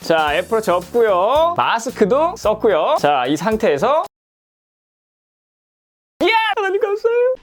자, 애플워치 없고요. 마스크도 썼고요. 자, 이 상태에서 하나님 감사해요.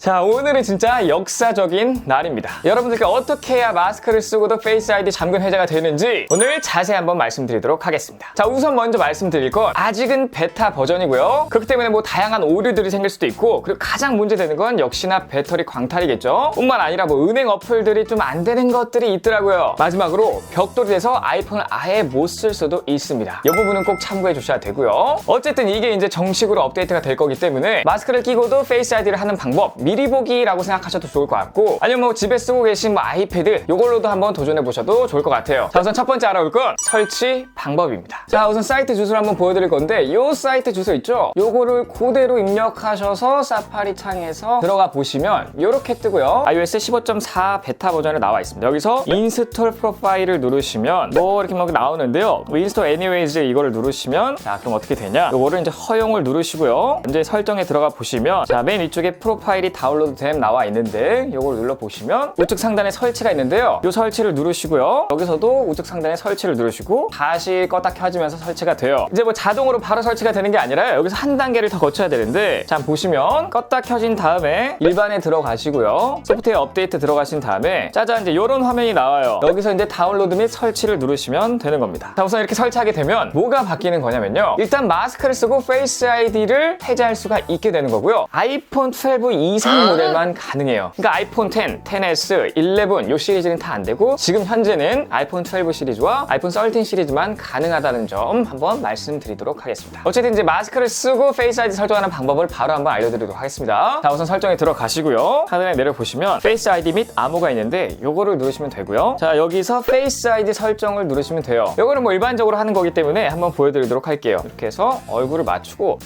자, 오늘은 진짜 역사적인 날입니다. 여러분들께 어떻게 해야 마스크를 쓰고도 페이스 아이디 잠금 해제가 되는지 오늘 자세히 한번 말씀드리도록 하겠습니다. 자, 우선 먼저 말씀드릴 건 아직은 베타 버전이고요. 그렇기 때문에 뭐 다양한 오류들이 생길 수도 있고, 그리고 가장 문제되는 건 역시나 배터리 광탈이겠죠. 뿐만 아니라 뭐 은행 어플들이 좀 안 되는 것들이 있더라고요. 마지막으로 벽돌이 돼서 아이폰을 아예 못 쓸 수도 있습니다. 이 부분은 꼭 참고해 주셔야 되고요. 어쨌든 이게 이제 정식으로 업데이트가 될 거기 때문에 마스크를 끼고도 페이스 아이디를 하는 방법 미리 보기라고 생각하셔도 좋을 것 같고, 아니면 뭐 집에 쓰고 계신 뭐 아이패드 요걸로도 한번 도전해 보셔도 좋을 것 같아요. 자, 우선 첫 번째 알아볼 건 설치 방법입니다. 자, 우선 사이트 주소를 한번 보여드릴 건데, 요 사이트 주소 있죠? 요거를 그대로 입력하셔서 사파리 창에서 들어가 보시면 요렇게 뜨고요. iOS 15.4 베타 버전에 나와 있습니다. 여기서 인스톨 프로파일을 누르시면 뭐 이렇게 막 나오는데요. 뭐 인스톨 애니웨이즈 이거를 누르시면, 자, 그럼 어떻게 되냐? 요거를 이제 허용을 누르시고요. 이제 설정에 들어가 보시면, 자, 맨 위쪽에 프로파일이 다운로드 됨 나와 있는데 요걸 눌러보시면 우측 상단에 설치가 있는데요. 요 설치를 누르시고요. 여기서도 우측 상단에 설치를 누르시고 다시 껐다 켜지면서 설치가 돼요. 이제 뭐 자동으로 바로 설치가 되는 게 아니라 여기서 한 단계를 더 거쳐야 되는데, 자, 보시면 껐다 켜진 다음에 일반에 들어가시고요. 소프트웨어 업데이트 들어가신 다음에 짜잔, 이제 요런 화면이 나와요. 여기서 이제 다운로드 및 설치를 누르시면 되는 겁니다. 자, 우선 이렇게 설치하게 되면 뭐가 바뀌는 거냐면요. 일단 마스크를 쓰고 페이스 아이디를 해제할 수가 있게 되는 거고요. 아이폰 12 이상 모델만 가능해요. 그러니까 아이폰 10, 10s, 11 요 시리즈는 다 안 되고, 지금 현재는 아이폰 12 시리즈와 아이폰 13 시리즈만 가능하다는 점 한번 말씀드리도록 하겠습니다. 어쨌든 이제 마스크를 쓰고 페이스 아이디 설정하는 방법을 바로 한번 알려드리도록 하겠습니다. 자, 우선 설정에 들어가시고요. 하단에 내려보시면 페이스 아이디 및 암호가 있는데 요거를 누르시면 되고요. 자, 여기서 페이스 아이디 설정을 누르시면 돼요. 요거는 뭐 일반적으로 하는 거기 때문에 한번 보여드리도록 할게요. 이렇게 해서 얼굴을 맞추고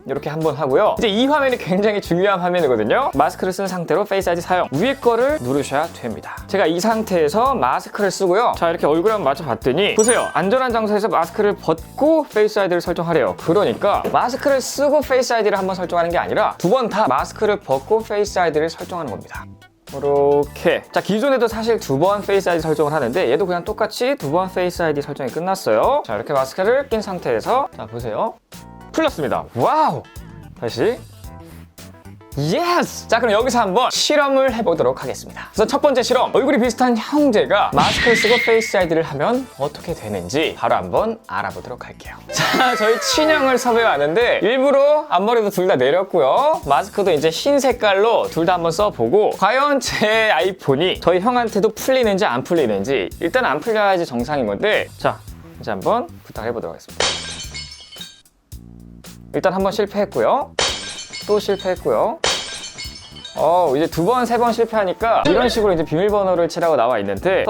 이렇게 한번 하고요. 이제 이 화면이 굉장히 중요한 화면이거든요. 마스크를 쓴 상태로 페이스 아이디 사용, 위에 거를 누르셔야 됩니다. 제가 이 상태에서 마스크를 쓰고요. 자, 이렇게 얼굴에 한번 맞춰봤더니 보세요. 안전한 장소에서 마스크를 벗고 페이스 아이디를 설정하래요. 그러니까 마스크를 쓰고 페이스 아이디를 한번 설정하는 게 아니라 두 번 다 마스크를 벗고 페이스 아이디를 설정하는 겁니다. 이렇게. 자, 기존에도 사실 두 번 페이스 아이디 설정을 하는데 얘도 그냥 똑같이 두 번 페이스 아이디 설정이 끝났어요. 자, 이렇게 마스크를 낀 상태에서, 자, 보세요. 풀렸습니다. 와우! 다시. 예스! 자, 그럼 여기서 한번 실험을 해보도록 하겠습니다. 그래서 첫 번째 실험, 얼굴이 비슷한 형제가 마스크를 쓰고 페이스 아이디를 하면 어떻게 되는지 바로 한번 알아보도록 할게요. 자, 저희 친형을 섭외해 왔는데 일부러 앞머리도 둘 다 내렸고요. 마스크도 이제 흰 색깔로 둘 다 한번 써보고, 과연 제 아이폰이 저희 형한테도 풀리는지 안 풀리는지, 일단 안 풀려야지 정상인 건데, 자, 이제 한번 부탁해보도록 하겠습니다. 일단 한번 실패했고요. 또 실패했고요. 이제 두 번, 세 번 실패하니까 이런 식으로 이제 비밀번호를 치라고 나와 있는데,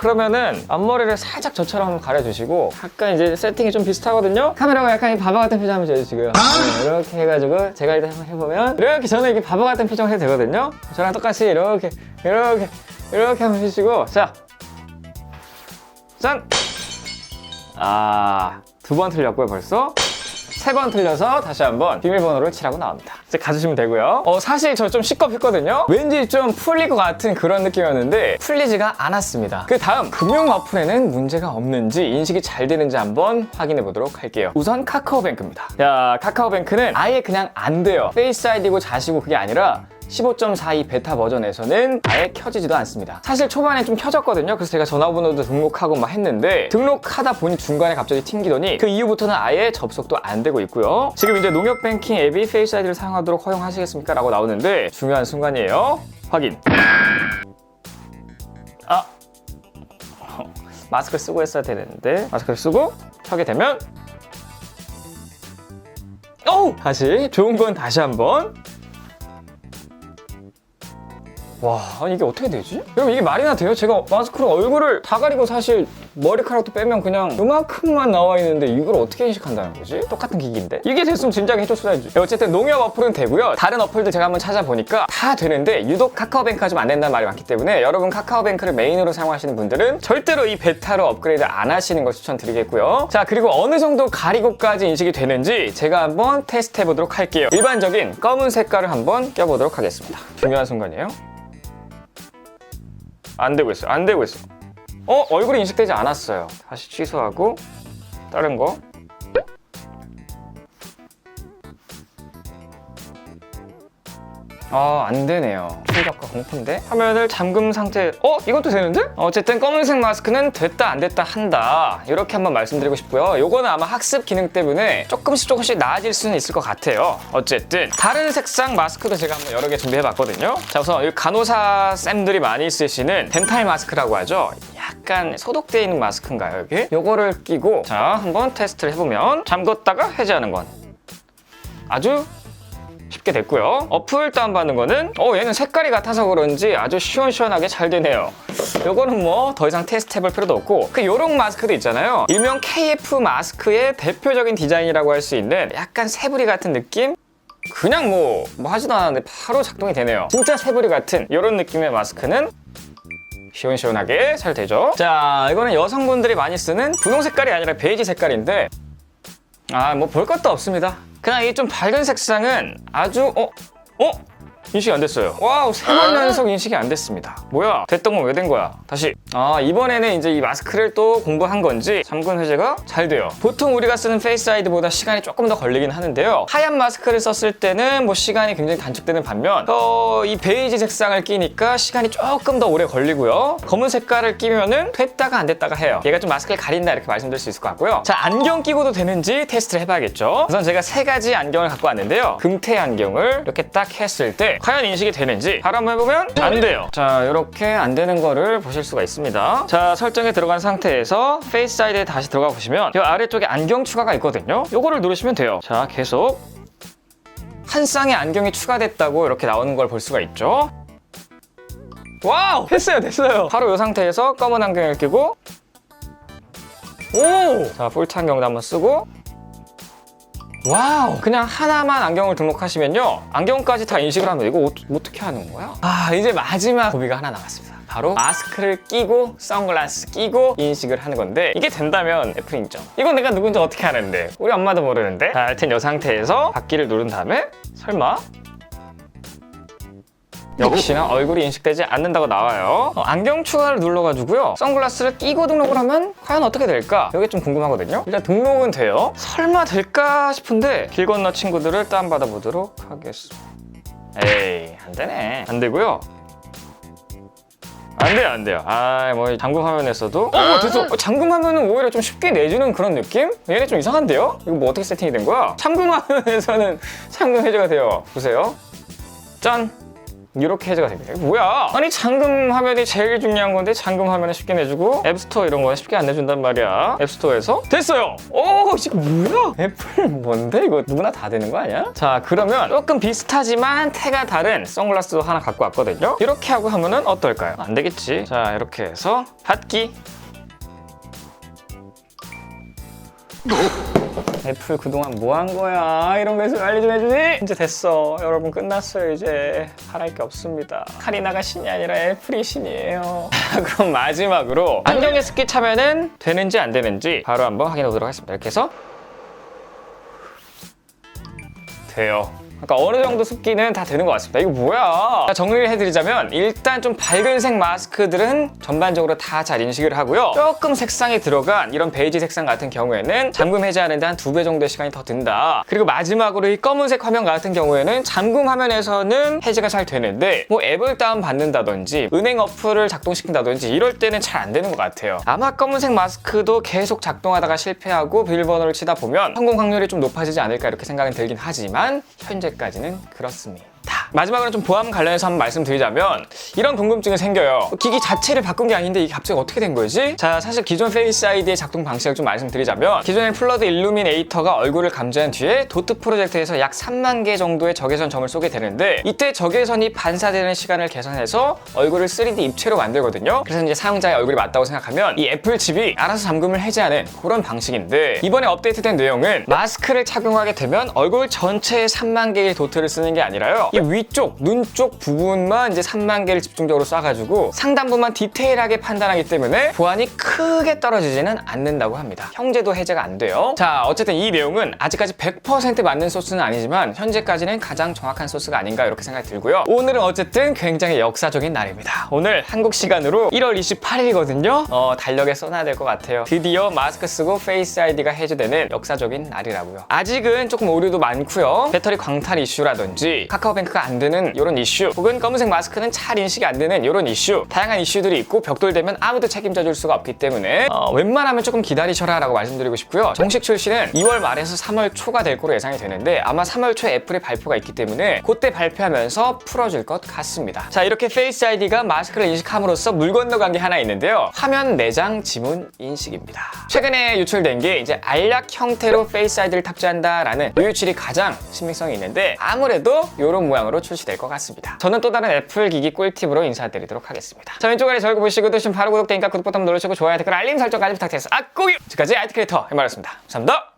그러면은 앞머리를 살짝 저처럼 한번 가려주시고, 약간 이제 세팅이 좀 비슷하거든요? 카메라가 약간 이 바보 같은 표정 한번 지어주시고요. 네, 이렇게 해가지고 제가 일단 한번 해보면, 이렇게 저는 이렇게 바보 같은 표정을 해도 되거든요? 저랑 똑같이 이렇게 한번 해주시고, 자, 짠! 두 번 틀렸고요, 벌써. 세 번 틀려서 다시 한번 비밀번호를 치라고 나옵니다. 이제 가주시면 되고요. 사실 저 좀 시겁했거든요. 왠지 좀 풀릴 것 같은 그런 느낌이었는데 풀리지가 않았습니다. 그 다음 금융 어플에는 문제가 없는지, 인식이 잘 되는지 한번 확인해 보도록 할게요. 우선 카카오뱅크입니다. 야, 카카오뱅크는 아예 그냥 안 돼요. 페이스 아이디고 자시고 그게 아니라 15.42 베타 버전에서는 아예 켜지지도 않습니다. 사실 초반에 좀 켜졌거든요. 그래서 제가 전화번호도 등록하고 막 했는데, 등록하다 보니 중간에 갑자기 튕기더니 그 이후부터는 아예 접속도 안 되고 있고요. 지금 이제 농협뱅킹 앱이 페이스 아이디를 사용하도록 허용하시겠습니까? 라고 나오는데 중요한 순간이에요. 확인. 마스크를 쓰고 했어야 되는데, 마스크를 쓰고 켜게 되면, 다시 좋은 건 다시 한번. 와, 아니 이게 어떻게 되지? 여러분, 이게 말이나 돼요? 제가 마스크로 얼굴을 다 가리고 사실 머리카락도 빼면 그냥 요만큼만 나와 있는데 이걸 어떻게 인식한다는 거지? 똑같은 기기인데? 이게 됐으면 진작에 해줬어야지. 어쨌든 농협 어플은 되고요. 다른 어플도 제가 한번 찾아보니까 다 되는데 유독 카카오뱅크가 좀 안 된다는 말이 많기 때문에 여러분 카카오뱅크를 메인으로 사용하시는 분들은 절대로 이 베타로 업그레이드 안 하시는 걸 추천드리겠고요. 자, 그리고 어느 정도 가리고까지 인식이 되는지 제가 한번 테스트 해보도록 할게요. 일반적인 검은 색깔을 한번 껴보도록 하겠습니다. 중요한 순간이에요. 안 되고 있어요. 안 되고 있어. 얼굴이 인식되지 않았어요. 다시 취소하고 다른 거. 안 되네요. 충격과 공포인데? 화면을 잠금 상태. 이것도 되는데? 어쨌든 검은색 마스크는 됐다 안 됐다 한다. 이렇게 한번 말씀드리고 싶고요. 요거는 아마 학습 기능 때문에 조금씩 나아질 수는 있을 것 같아요. 어쨌든 다른 색상 마스크도 제가 한번 여러 개 준비해봤거든요. 자, 우선 이 간호사 쌤들이 많이 쓰시는 덴탈 마스크라고 하죠. 약간 소독되어 있는 마스크인가요, 여기? 요거를 끼고 자, 한번 테스트를 해보면 잠궜다가 해제하는 건 아주 쉽게 됐고요. 어플 다운받는 거는 얘는 색깔이 같아서 그런지 아주 시원시원하게 잘 되네요. 요거는 뭐 더 이상 테스트 해볼 필요도 없고 그 요런 마스크도 있잖아요. 일명 KF 마스크의 대표적인 디자인이라고 할 수 있는 약간 새부리 같은 느낌? 그냥 뭐 하지도 않았는데 바로 작동이 되네요. 진짜 새부리 같은 요런 느낌의 마스크는 시원시원하게 잘 되죠. 자, 이거는 여성분들이 많이 쓰는 분홍 색깔이 아니라 베이지 색깔인데 뭐 볼 것도 없습니다. 그냥 이 좀 밝은 색상은 아주 인식이 안 됐어요. 와우, 3번 연속 인식이 안 됐습니다. 뭐야? 됐던 건 왜 된 거야? 다시. 이번에는 이제 이 마스크를 또 공부한 건지 잠금 해제가 잘 돼요. 보통 우리가 쓰는 페이스 아이디보다 시간이 조금 더 걸리긴 하는데요. 하얀 마스크를 썼을 때는 뭐 시간이 굉장히 단축되는 반면 이 베이지 색상을 끼니까 시간이 조금 더 오래 걸리고요. 검은 색깔을 끼면은 됐다가 안 됐다가 해요. 얘가 좀 마스크를 가린다 이렇게 말씀드릴 수 있을 것 같고요. 자, 안경 끼고도 되는지 테스트를 해봐야겠죠. 우선 제가 3가지 안경을 갖고 왔는데요. 금태 안경을 이렇게 딱 했을 때 과연 인식이 되는지 바로 한번 해보면 안 돼요. 자, 이렇게 안 되는 거를 보실 수가 있습니다. 자, 설정에 들어간 상태에서 페이스 아이디에 다시 들어가 보시면 이 아래쪽에 안경 추가가 있거든요. 요거를 누르시면 돼요. 자, 계속 한 쌍의 안경이 추가됐다고 이렇게 나오는 걸 볼 수가 있죠. 와우! 됐어요. 바로 이 상태에서 검은 안경을 끼고 자, 풀트 안경도 한번 쓰고 와우! 그냥 하나만 안경을 등록하시면요. 안경까지 다 인식을 하면 이거 어떻게 하는 거야? 이제 마지막 고비가 하나 남았습니다. 바로 마스크를 끼고 선글라스 끼고 인식을 하는 건데 이게 된다면 F인정. 이건 내가 누군지 어떻게 아는데? 우리 엄마도 모르는데? 자, 하여튼 이 상태에서 받기를 누른 다음에 설마? 역시나 얼굴이 인식되지 않는다고 나와요. 안경 추가를 눌러가지고요. 선글라스를 끼고 등록을 하면 과연 어떻게 될까? 이게 좀 궁금하거든요. 일단 등록은 돼요. 설마 될까 싶은데 길 건너 친구들을 다운받아 보도록 하겠습니다. 에이, 안 되네. 안 되고요. 안 돼요. 뭐 잠금 화면에서도 됐어. 잠금 화면은 오히려 좀 쉽게 내주는 그런 느낌? 얘네 좀 이상한데요? 이거 뭐 어떻게 세팅이 된 거야? 잠금 화면에서는 잠금 해제가 돼요. 보세요. 짠! 이렇게 해제가 됩니다. 이게 뭐야? 아니, 잠금 화면이 제일 중요한 건데 잠금 화면은 쉽게 내주고 앱스토어 이런 거는 쉽게 안 내준단 말이야. 앱스토어에서 됐어요. 이거 뭐야? 애플 뭔데? 이거 누구나 다 되는 거 아니야? 자, 그러면 조금 비슷하지만 태가 다른 선글라스도 하나 갖고 왔거든요. 이렇게 하고 하면은 어떨까요? 안 되겠지. 자, 이렇게 해서 받기. 애플 그동안 뭐 한 거야? 이런 거에서 알리 좀 해주지? 이제 됐어. 여러분 끝났어요. 이제 바랄 게 없습니다. 카리나가 신이 아니라 애플이 신이에요. 그럼 마지막으로 안경에 습기 차면은 되는지 안 되는지 바로 한번 확인해 보도록 하겠습니다. 이렇게 해서 돼요. 그러니까 어느 정도 습기는 다 되는 것 같습니다. 이거 뭐야? 정리를 해드리자면 일단 좀 밝은색 마스크들은 전반적으로 다 잘 인식을 하고요. 조금 색상이 들어간 이런 베이지 색상 같은 경우에는 잠금 해제하는데 한 2배 정도의 시간이 더 든다. 그리고 마지막으로 이 검은색 화면 같은 경우에는 잠금 화면에서는 해제가 잘 되는데 뭐 앱을 다운받는다든지 은행 어플을 작동시킨다든지 이럴 때는 잘 안 되는 것 같아요. 아마 검은색 마스크도 계속 작동하다가 실패하고 비밀번호를 치다 보면 성공 확률이 좀 높아지지 않을까 이렇게 생각은 들긴 하지만 현재까지는 그렇습니다. 마지막으로 좀 보안 관련해서 한번 말씀드리자면 이런 궁금증이 생겨요. 기기 자체를 바꾼 게 아닌데 이게 갑자기 어떻게 된 거지? 자, 사실 기존 페이스 아이디의 작동 방식을 좀 말씀드리자면 기존의 플러드 일루미네이터가 얼굴을 감지한 뒤에 도트 프로젝트에서 약 3만 개 정도의 적외선 점을 쏘게 되는데 이때 적외선이 반사되는 시간을 계산해서 얼굴을 3D 입체로 만들거든요. 그래서 이제 사용자의 얼굴이 맞다고 생각하면 이 애플 칩이 알아서 잠금을 해제하는 그런 방식인데 이번에 업데이트된 내용은 마스크를 착용하게 되면 얼굴 전체에 3만 개의 도트를 쓰는 게 아니라요. 이 위쪽, 눈 쪽 부분만 이제 3만 개를 집중적으로 쏴가지고 상단부만 디테일하게 판단하기 때문에 보안이 크게 떨어지지는 않는다고 합니다. 형제도 해제가 안 돼요. 자, 어쨌든 이 내용은 아직까지 100% 맞는 소스는 아니지만 현재까지는 가장 정확한 소스가 아닌가 이렇게 생각이 들고요. 오늘은 어쨌든 굉장히 역사적인 날입니다. 오늘 한국 시간으로 1월 28일이거든요. 달력에 써놔야 될 것 같아요. 드디어 마스크 쓰고 페이스 아이디가 해제되는 역사적인 날이라고요. 아직은 조금 오류도 많고요. 배터리 광탈 이슈라든지 카카오뱅크가 안 되는 이런 이슈, 혹은 검은색 마스크는 잘 인식이 안 되는 이런 이슈, 다양한 이슈들이 있고 벽돌되면 아무도 책임져 줄 수가 없기 때문에 웬만하면 조금 기다리셔라 라고 말씀드리고 싶고요. 정식 출시는 2월 말에서 3월 초가 될 거로 예상이 되는데 아마 3월 초에 애플의 발표가 있기 때문에 그때 발표하면서 풀어줄 것 같습니다. 자, 이렇게 페이스 아이디가 마스크를 인식함으로써 물 건너간 게 하나 있는데요. 화면 내장 지문 인식입니다. 최근에 유출된 게 이제 알약 형태로 페이스 아이디를 탑재한다라는 이 유출이 가장 신빙성이 있는데 아무래도 이런 모양으로 출시될 것 같습니다. 저는 또 다른 애플 기기 꿀팁으로 인사드리도록 하겠습니다. 자, 왼쪽 아래 저희 보시고 지금 바로 구독되니까 구독 버튼 눌러주시고 좋아요, 댓글, 알림 설정까지 부탁드리겠습니다. 꼭 지금까지 IT 크리에이터 엠마였습니다. 감사합니다.